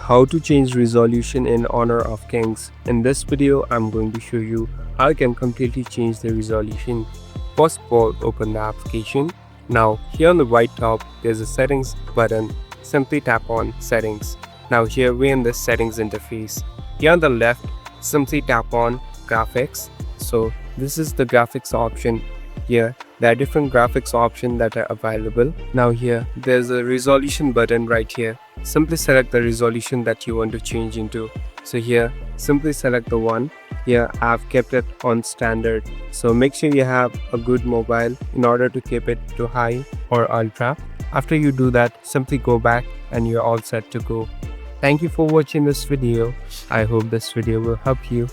How to change resolution in Honor of Kings. In this video, I'm going to show you how you can completely change the resolution. First of all, open the application. Now, here on the right top, there's a settings button. Simply tap on settings. Now here we're in the settings interface. Here on the left, simply tap on graphics. So this is the graphics option. Here there are different graphics options that are available. Now here there's a resolution button right here. Simply select the resolution that you want to change into. So here simply select the one. Here I've kept it on standard. So make sure you have a good mobile in order to keep it to high or ultra. After you do that, simply go back and you're all set to go. Thank you for watching this video. I hope this video will help you.